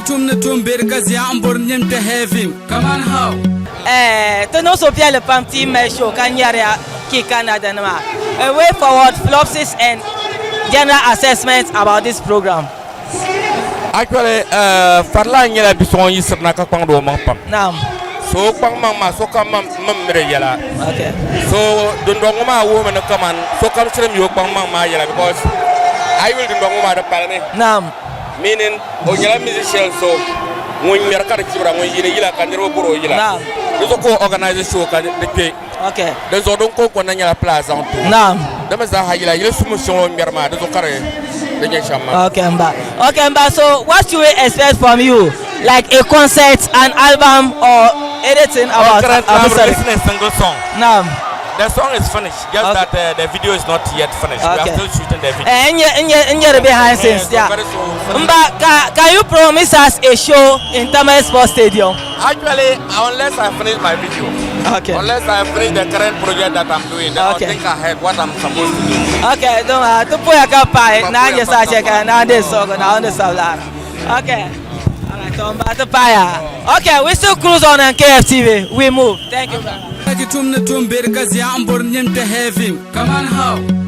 Come on, how? To know so bien le parti mais show Kanyara qui Canada nama. A way forward philosophies and general assessments about this program. Actually, Fadlan yela bison yisna ka kwangdo mangpam. Naam. So kwang mama so kam mamre yela. Okay. So dundongo ma wo men kaman so kam srem yo kwang mama yela because I will dundongo ma da parane. Naam. Meaning o yela musician so mun mer kar kibra mun yine yila kan ro boro yila. Naam. So ko organize show ka de pe. Okay. De zo don ko ko na yela place en tout. Naam. De ma za ha yela soumission mer ma de zo kare. Okay, Mba. So, what should we expect from you? Like a concert, an album, or anything about I'm releasing a single song. No. The song is finished, just that the video is not yet finished. We are still shooting the video. And you're behind scenes, yeah. Mba, can you promise us a show in Tamale Sports Stadium? Actually, unless I finish my video, unless I finish the current project that I'm doing, then I'll think ahead what I'm supposed to do. Okay, don't to put a cup pie. Now you start checking. Now this song, now this song. Okay. Alright, come back to fire. Okay, we still cruise on KFTV. We move. Thank you. Come on, how?